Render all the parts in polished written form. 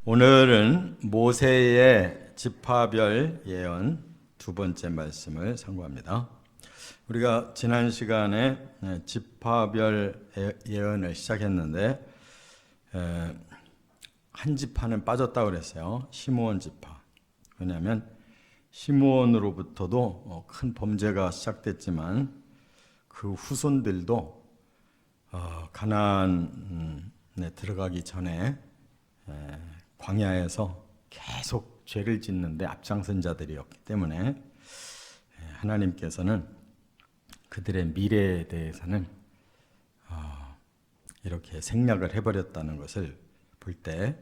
오늘은 모세의 지파별 예언 두 번째 말씀을 상고합니다. 우리가 지난 시간에 지파별 예언을 시작했는데 한 지파는 빠졌다고 그랬어요. 시므온 지파. 왜냐하면 시므온으로부터도 큰 범죄가 시작됐지만 그 후손들도 가나안에 들어가기 전에 광야에서 계속 죄를 짓는데 앞장선 자들이었기 때문에 하나님께서는 그들의 미래에 대해서는 이렇게 생략을 해버렸다는 것을 볼 때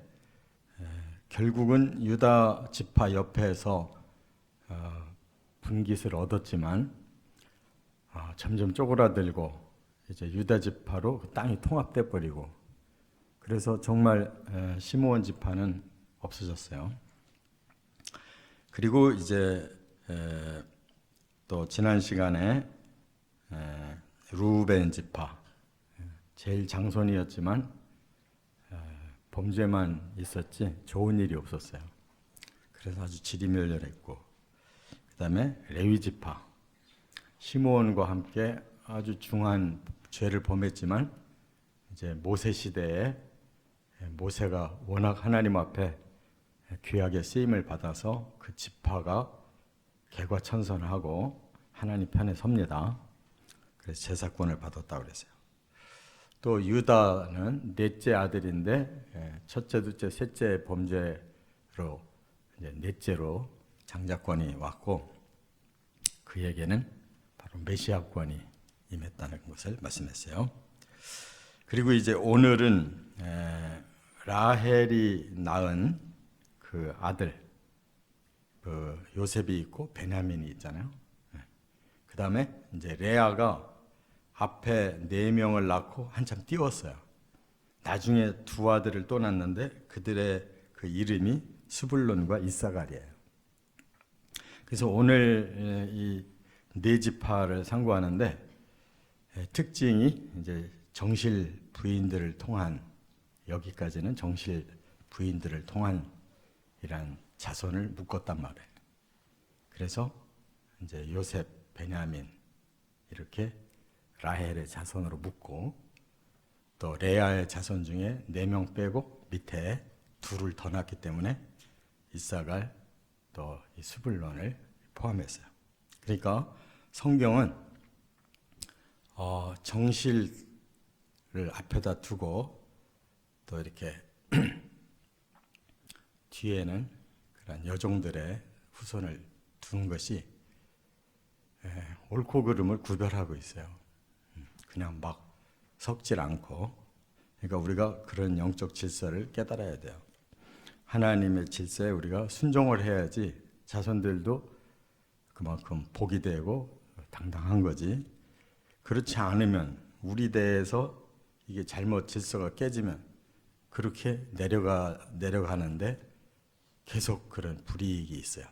결국은 유다 지파 옆에서 분깃을 얻었지만 점점 쪼그라들고 이제 유다 지파로 그 땅이 통합돼 버리고 그래서 정말 시므온 지파는 없어졌어요. 그리고 이제 또 지난 시간에 루벤 지파 제일 장손이었지만 범죄만 있었지 좋은 일이 없었어요. 그래서 아주 지리멸렬했고 그 다음에 레위 지파 시므온과 함께 아주 중한 죄를 범했지만 이제 모세 시대에 모세가 워낙 하나님 앞에 귀하게 쓰임을 받아서 그 지파가 개과천선하고 하나님 편에 섭니다. 그래서 제사권을 받았다고 그랬어요. 또 유다는 넷째 아들인데 첫째, 둘째, 셋째 범죄로 이제 넷째로 장자권이 왔고 그에게는 바로 메시아권이 임했다는 것을 말씀했어요. 그리고 이제 오늘은 라헬이 낳은 그 아들 그 요셉이 있고 베냐민이 있잖아요. 그 다음에 이제 레아가 앞에 4명을 낳고 한참 띄웠어요. 나중에 두 아들을 또 낳는데 그들의 그 이름이 스불론과 이사갈이에요. 그래서 오늘 이 네 지파를 상고하는데 특징이 이제 정실 부인들을 통한 여기까지는 정실 부인들을 통한 이란 자손을 묶었단 말이에요. 그래서 이제 요셉, 베냐민 이렇게 라헬의 자손으로 묶고 또 레아의 자손 중에 4명 빼고 밑에 둘을 더 낳기 때문에 이사갈 또 이 스불론을 포함했어요. 그러니까 성경은 정실을 앞에다 두고 또 이렇게 뒤에는 그런 여종들의 후손을 두는 것이 옳고 그름을 구별하고 있어요. 그냥 막 섞질 않고 그러니까 우리가 그런 영적 질서를 깨달아야 돼요. 하나님의 질서에 우리가 순종을 해야지 자손들도 그만큼 복이 되고 당당한 거지. 그렇지 않으면 우리 대에서 이게 잘못 질서가 깨지면 그렇게 내려가는데 계속 그런 불이익이 있어요.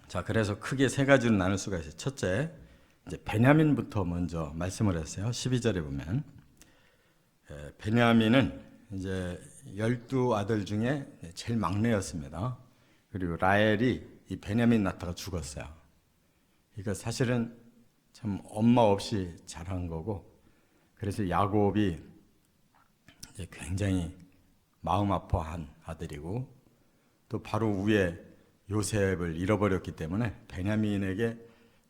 자, 그래서 크게 세 가지로 나눌 수가 있어요. 첫째, 이제 베냐민부터 먼저 말씀을 했어요. 12절에 보면 베냐민은 이제 12아들 중에 제일 막내였습니다. 그리고 라헬이 이 베냐민 낳다가 죽었어요. 그러니까 사실은 참 엄마 없이 자란 거고 그래서 야곱이 이제 굉장히 마음 아파한 아들이고 또 바로 위에 요셉을 잃어버렸기 때문에 베냐민에게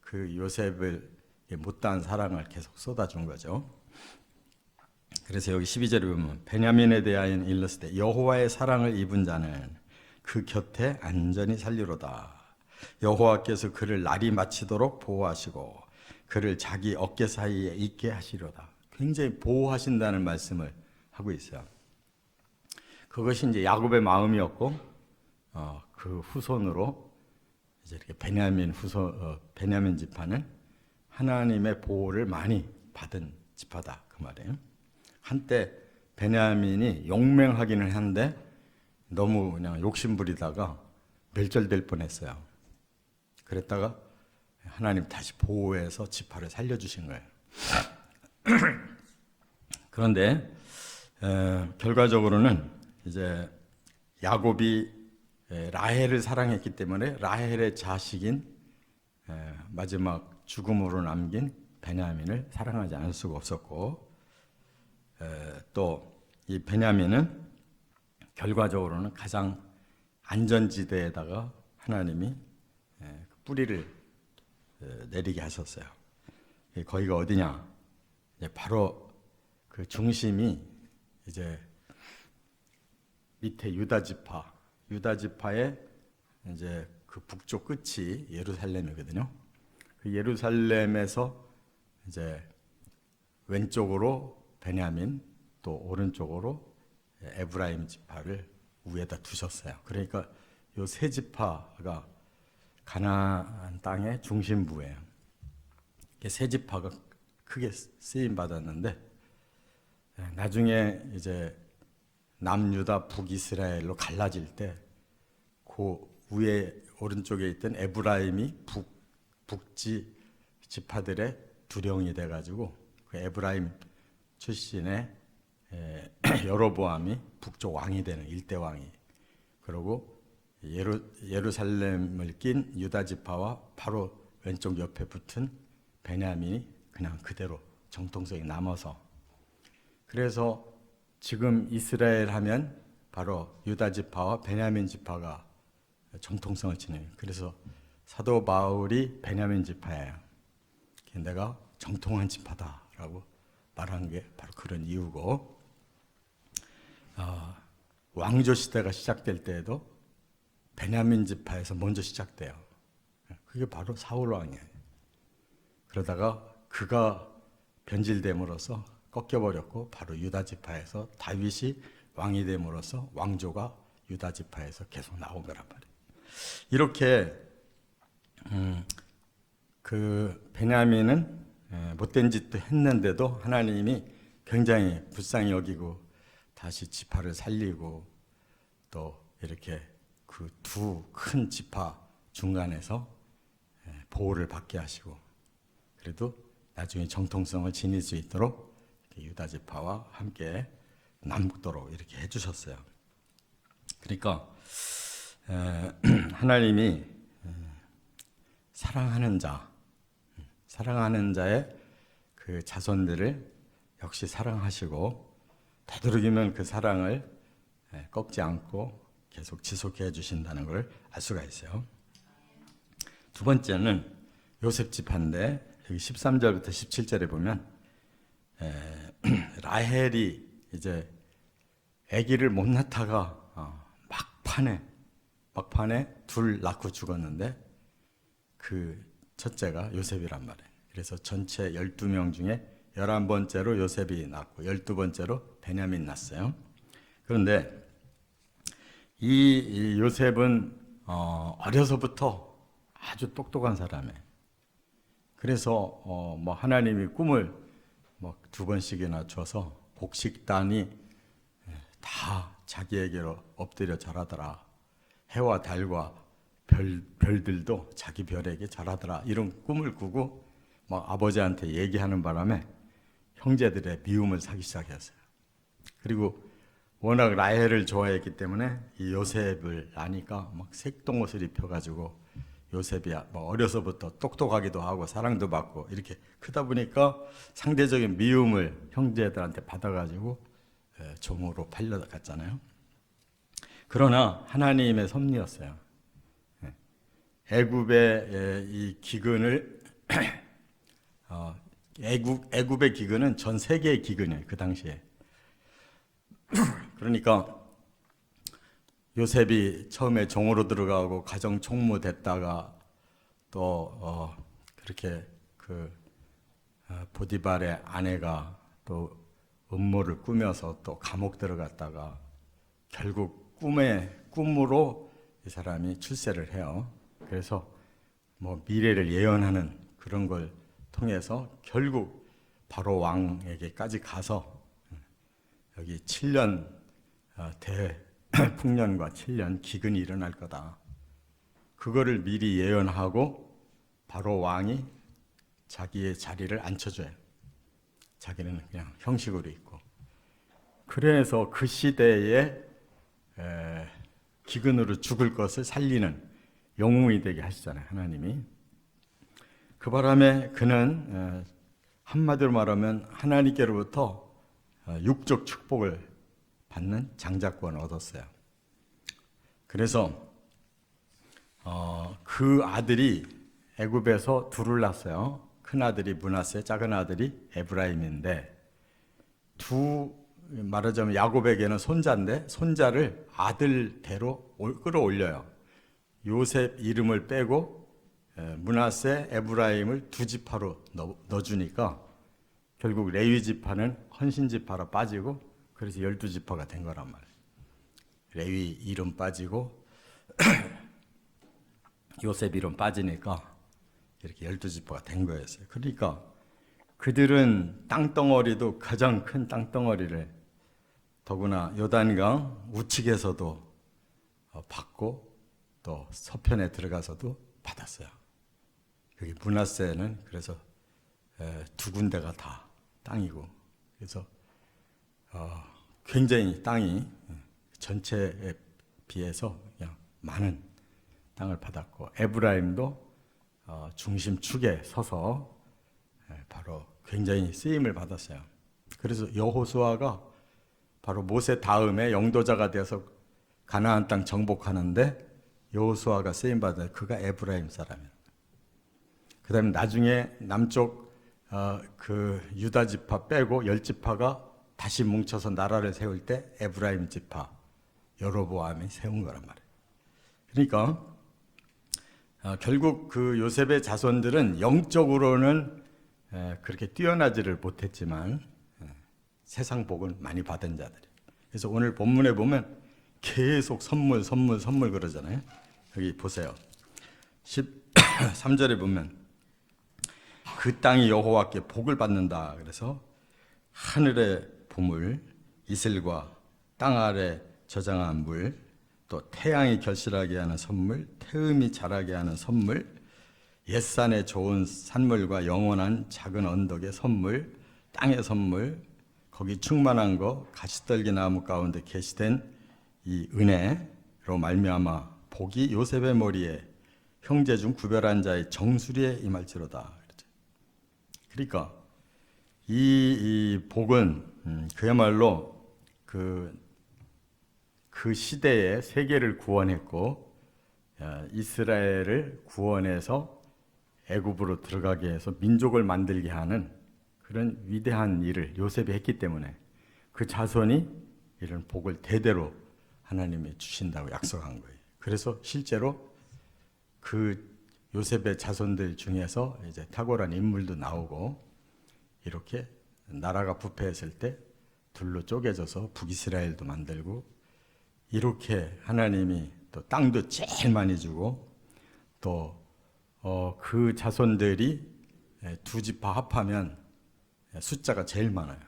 그 요셉을 못다한 사랑을 계속 쏟아준 거죠. 그래서 여기 12절에 보면 베냐민에 대하여 일렀을 때 여호와의 사랑을 입은 자는 그 곁에 안전히 살리로다. 여호와께서 그를 날이 마치도록 보호하시고 그를 자기 어깨 사이에 있게 하시려다. 굉장히 보호하신다는 말씀을 하고 있어요. 그것이 이제 야곱의 마음이었고 그 후손으로 이제 이렇게 베냐민 지파는 하나님의 보호를 많이 받은 지파다 그 말이에요. 한때 베냐민이 용맹하기는 한데 너무 그냥 욕심부리다가 멸절될 뻔했어요. 그랬다가 하나님 다시 보호해서 지파를 살려주신 거예요. 그런데 결과적으로는 이제 야곱이 라헬을 사랑했기 때문에 라헬의 자식인 마지막 죽음으로 남긴 베냐민을 사랑하지 않을 수가 없었고, 또 이 베냐민은 결과적으로는 가장 안전지대에다가 하나님이 뿌리를 내리게 하셨어요. 거기가 어디냐? 바로 그 중심이 이제 밑에 유다 지파의 이제 그 북쪽 끝이 예루살렘이거든요. 그 예루살렘에서 이제 왼쪽으로 베냐민, 또 오른쪽으로 에브라임 지파를 위에다 두셨어요. 그러니까 요 세 지파가 가나안 땅의 중심부예요. 세 지파가 크게 쓰임 받았는데, 나중에 이제 남유다 북이스라엘로 갈라질 때 그 위에 오른쪽에 있던 에브라임이 북지 지파들의 두령이 돼가지고 그 에브라임 출신의 여로보암이 북쪽 왕이 되는 일대 왕이, 그리고 예루살렘을 낀 유다 지파와 바로 왼쪽 옆에 붙은 베냐민이 그냥 그대로 정통성이 남아서, 그래서 지금 이스라엘 하면 바로 유다 지파와 베냐민 지파가 정통성을 지내요. 그래서 사도 바울이 베냐민 지파예요. 내가 정통한 지파다라고 말한 게 바로 그런 이유고, 왕조 시대가 시작될 때에도 베냐민 지파에서 먼저 시작돼요. 그게 바로 사울 왕이에요. 그러다가 그가 변질됨으로써 꺾여버렸고, 바로 유다 지파에서 다윗이 왕이 됨으로써 왕조가 유다 지파에서 계속 나온 거란 말이에요. 이렇게 그 베냐민은 못된 짓도 했는데도 하나님이 굉장히 불쌍히 여기고 다시 지파를 살리고, 또 이렇게 그 두 큰 지파 중간에서 보호를 받게 하시고, 그래도 나중에 정통성을 지닐 수 있도록 유다 지파와 함께 남도록 이렇게 해주셨어요. 그러니까 하나님이 사랑하는 자의 그 자손들을 역시 사랑하시고, 되도록이면 그 사랑을 꺾지 않고 계속 지속해 주신다는 걸 알 수가 있어요. 두 번째는 요셉 지파인데, 여기 13절부터 17절에 보면 라헬이 이제 아기를 못 낳다가 막판에 둘 낳고 죽었는데, 그 첫째가 요셉이란 말이에요. 그래서 전체 12명 중에 11번째로 요셉이 낳고 12번째로 베냐민 낳았어요. 그런데 이 요셉은 어려서부터 아주 똑똑한 사람이에요. 그래서 뭐 하나님이 꿈을 뭐 2번씩이나 줘서 곡식단이 다 자기에게로 엎드려 절하더라. 해와 달과 별들도 자기 별에게 절하더라. 이런 꿈을 꾸고 막 아버지한테 얘기하는 바람에 형제들의 미움을 사기 시작했어요. 그리고 워낙 라헬을 좋아했기 때문에 이 요셉을 아니까 막 색동옷을 입혀가지고, 요셉이 뭐 어려서부터 똑똑하기도 하고 사랑도 받고 이렇게 크다 보니까 상대적인 미움을 형제들한테 받아가지고 종으로 팔려갔잖아요. 그러나 하나님의 섭리였어요. 애굽의 이 기근을 애굽의 기근은 전 세계의 기근이에요, 그 당시에. 그러니까 요셉이 처음에 종으로 들어가고 가정 총무 됐다가 또 그렇게 그 보디발의 아내가 또 음모를 꾸며서 또 감옥 들어갔다가 결국 꿈으로 이 사람이 출세를 해요. 그래서 뭐 미래를 예언하는 그런 걸 통해서 결국 바로 왕에게까지 가서 여기 7년 대풍년과 7년 기근이 일어날 거다. 그거를 미리 예언하고 바로 왕이 자기의 자리를 앉혀줘요. 자기는 그냥 형식으로 있고. 그래서 그 시대에 기근으로 죽을 것을 살리는 영웅이 되게 하시잖아요, 하나님이. 그 바람에 그는 한마디로 말하면 하나님께로부터 육적 축복을 받는 장자권을 얻었어요. 그래서 그 아들이 애굽에서 둘을 낳았어요. 큰 아들이 므낫세, 작은 아들이 에브라임인데, 말하자면 야곱에게는 손자인데 손자를 아들대로 끌어올려요. 요셉 이름을 빼고 므낫세, 에브라임을 두 지파로 넣어주니까 결국 레위 지파는 헌신 지파로 빠지고, 그래서 12지파가 된 거란 말이에요. 레위 이름 빠지고 요셉 이름 빠지니까 이렇게 12지파가 된 거였어요. 그러니까 그들은 땅덩어리도 가장 큰 땅덩어리를 더구나 요단강 우측에서도 받고 또 서편에 들어가서도 받았어요. 여기 므낫세는 그래서 두 군데가 다 땅이고, 그래서 굉장히 땅이 전체에 비해서 그냥 많은 땅을 받았고, 에브라임도 중심축에 서서 바로 굉장히 쓰임을 받았어요. 그래서 여호수아가 바로 모세 다음에 영도자가 되어서 가나안 땅 정복하는데 여호수아가 쓰임 받아요. 그가 에브라임 사람이에요. 그다음에 나중에 남쪽 그 유다 지파 빼고 10지파가 다시 뭉쳐서 나라를 세울 때 에브라임 지파 여로보암이 세운 거란 말이에요. 그러니까 결국 그 요셉의 자손들은 영적으로는 그렇게 뛰어나지를 못했지만 세상 복을 많이 받은 자들이에요. 그래서 오늘 본문에 보면 계속 선물 그러잖아요. 여기 보세요. 13절에 보면 그 땅이 여호와께 복을 받는다. 그래서 하늘의 보물, 이슬과 땅 아래 저장한 물, 또 태양이 결실하게 하는 선물, 태음이 자라게 하는 선물, 옛산의 좋은 산물과 영원한 작은 언덕의 선물, 땅의 선물, 거기 충만한 거, 가시떨기 나무 가운데 계시된 이 은혜로 말미암아 복이 요셉의 머리에 형제 중 구별한 자의 정수리에 임할지로다. 그러니까 이 복은 그야말로 그 시대에 세계를 구원했고, 이스라엘을 구원해서 애굽으로 들어가게 해서 민족을 만들게 하는 그런 위대한 일을 요셉이 했기 때문에 그 자손이 이런 복을 대대로 하나님이 주신다고 약속한 거예요. 그래서 실제로 그 요셉의 자손들 중에서 이제 탁월한 인물도 나오고, 이렇게 나라가 부패했을 때 둘로 쪼개져서 북이스라엘도 만들고, 이렇게 하나님이 또 땅도 제일 많이 주고, 또 그 자손들이 두 지파 합하면 숫자가 제일 많아요.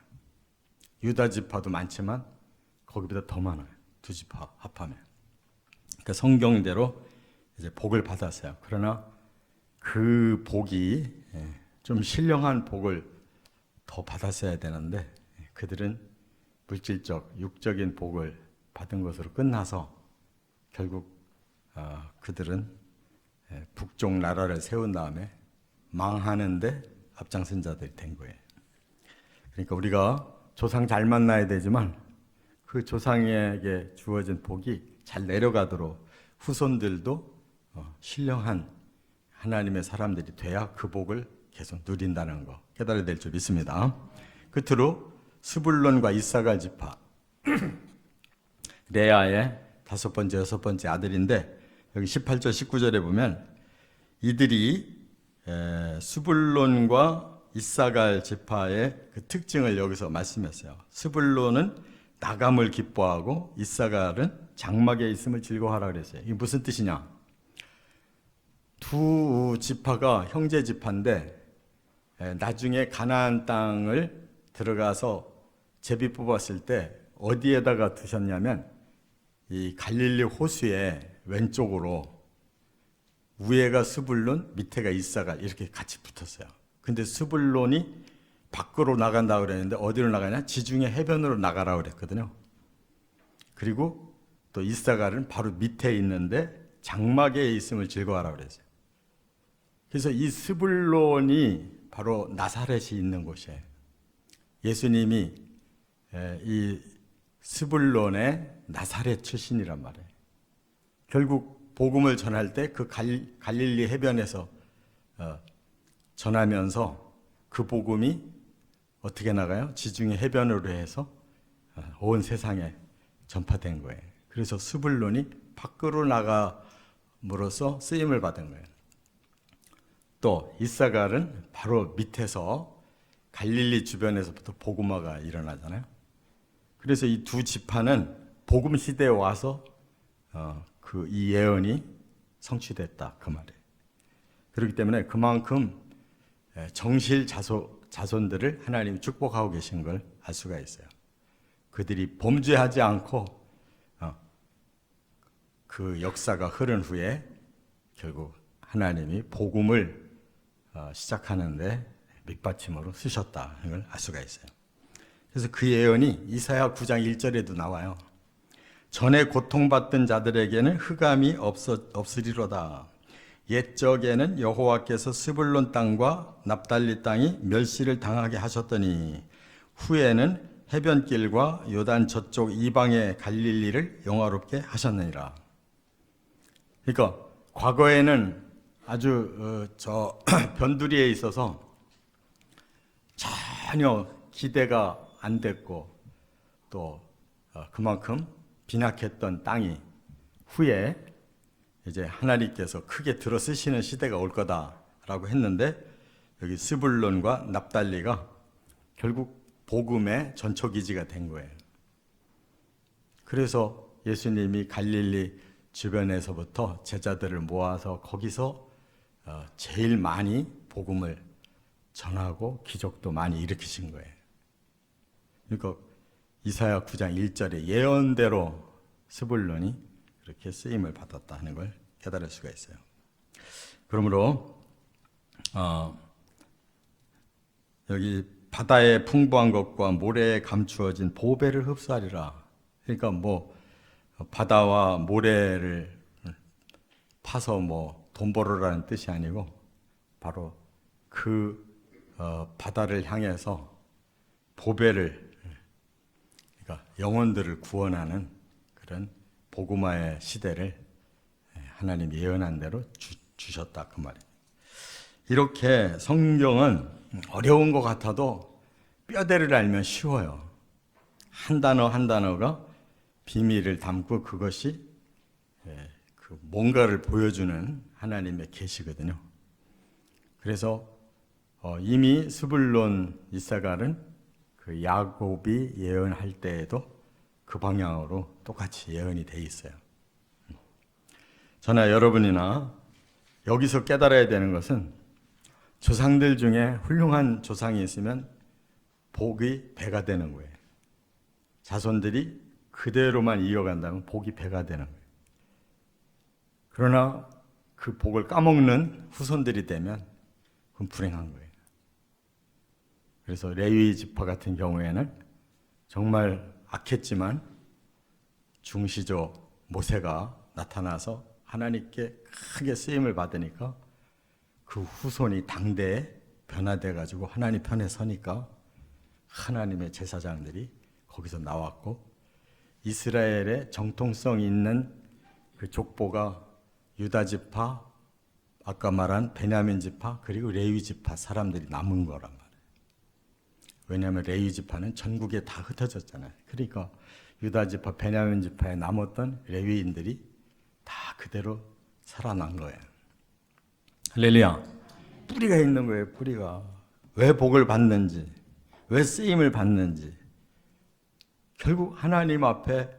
유다 지파도 많지만 거기보다 더 많아요. 두 지파 합하면. 그러니까 성경대로 이제 복을 받았어요. 그러나 그 복이 좀 신령한 복을 더 받았어야 되는데, 그들은 물질적, 육적인 복을 받은 것으로 끝나서 결국 그들은 북쪽 나라를 세운 다음에 망하는데 앞장선 자들이 된 거예요. 그러니까 우리가 조상 잘 만나야 되지만 그 조상에게 주어진 복이 잘 내려가도록 후손들도 신령한 하나님의 사람들이 돼야 그 복을 계속 누린다는 거 깨달아야 될 줄 믿습니다. 끝으로 스불론과 이사갈 지파, 레아의 5번째, 6번째 아들인데, 여기 18절, 19절에 보면 이들이 스불론과 이사갈 지파의 그 특징을 여기서 말씀했어요. 스불론은 나감을 기뻐하고 이사갈은 장막에 있음을 즐거워하라 그랬어요. 이게 무슨 뜻이냐? 두 지파가 형제 지파인데 나중에 가나안 땅을 들어가서 제비 뽑았을 때 어디에다가 두셨냐면 이 갈릴리 호수의 왼쪽으로, 위에가 스불론, 밑에가 이사갈 이렇게 같이 붙었어요. 근데 스불론이 밖으로 나간다고 그랬는데 어디로 나가냐? 지중해 해변으로 나가라고 그랬거든요. 그리고 또 이사갈은 바로 밑에 있는데 장막에 있음을 즐거워하라고 그랬어요. 그래서 이 스불론이 바로 나사렛이 있는 곳이에요. 예수님이 이 스불론의 나사렛 출신이란 말이에요. 결국 복음을 전할 때 그 갈릴리 해변에서 전하면서 그 복음이 어떻게 나가요? 지중해 해변으로 해서 온 세상에 전파된 거예요. 그래서 스불론이 밖으로 나감으로써 쓰임을 받은 거예요. 또 이사갈은 바로 밑에서 갈릴리 주변에서부터 복음화가 일어나잖아요. 그래서 이 두 지파는 복음 시대에 와서 이 예언이 성취됐다 그 말이에요. 그렇기 때문에 그만큼 정실 자손들을 하나님이 축복하고 계신 걸 알 수가 있어요. 그들이 범죄하지 않고 그 역사가 흐른 후에 결국 하나님이 복음을 시작하는데 밑받침으로 쓰셨다는 걸 알 수가 있어요. 그래서 그 예언이 이사야 9장 1절에도 나와요. 전에 고통받던 자들에게는 흑암이 없으리로다. 옛적에는 여호와께서 스불론 땅과 납달리 땅이 멸시를 당하게 하셨더니 후에는 해변길과 요단 저쪽 이방의 갈릴리를 영화롭게 하셨느니라. 그러니까 과거에는 아주 저 변두리에 있어서 전혀 기대가 안 됐고 또 그만큼 빈약했던 땅이 후에 이제 하나님께서 크게 들어쓰시는 시대가 올 거다라고 했는데 여기 스불론과 납달리가 결국 복음의 전초기지가 된 거예요. 그래서 예수님이 갈릴리 주변에서부터 제자들을 모아서 거기서 제일 많이 복음을 전하고 기적도 많이 일으키신 거예요. 그러니까 이사야 9장 1절에 예언대로 스불론이 그렇게 쓰임을 받았다는 걸 깨달을 수가 있어요. 그러므로 여기 바다의 풍부한 것과 모래에 감추어진 보배를 흡수하리라. 그러니까 뭐 바다와 모래를 파서 뭐 돈 벌으라는 뜻이 아니고 바로 그 바다를 향해서 보배를, 그러니까 영혼들을 구원하는 그런 복음화의 시대를 하나님 예언한 대로 주셨다 그 말이에요. 이렇게 성경은 어려운 것 같아도 뼈대를 알면 쉬워요. 한 단어 한 단어가 비밀을 담고 그것이 그 뭔가를 보여주는 하나님의 계시거든요. 그래서 이미 스불론 이사갈은 그 야곱이 예언할 때에도 그 방향으로 똑같이 예언이 돼 있어요. 저나 여러분이나 여기서 깨달아야 되는 것은 조상들 중에 훌륭한 조상이 있으면 복이 배가 되는 거예요. 자손들이 그대로만 이어간다면 복이 배가 되는 거예요. 그러나 그 복을 까먹는 후손들이 되면 그건 불행한 거예요. 그래서 레위 지파 같은 경우에는 정말 악했지만 중시조 모세가 나타나서 하나님께 크게 쓰임을 받으니까 그 후손이 당대에 변화돼 가지고 하나님 편에 서니까 하나님의 제사장들이 거기서 나왔고 이스라엘의 정통성 있는 그 족보가 유다 지파, 아까 말한 베냐민 지파 그리고 레위 지파 사람들이 남은 거란 말이에요. 왜냐하면 레위 지파는 전국에 다 흩어졌잖아요. 그러니까 유다 지파, 베냐민 지파에 남았던 레위인들이 다 그대로 살아난 거예요. 할렐루야. 뿌리가 있는 거예요. 뿌리가. 왜 복을 받는지, 왜 쓰임을 받는지. 결국 하나님 앞에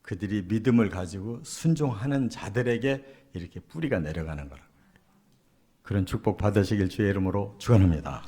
그들이 믿음을 가지고 순종하는 자들에게 이렇게 뿌리가 내려가는 거라고요. 그런 축복 받으시길 주의 이름으로 축원합니다.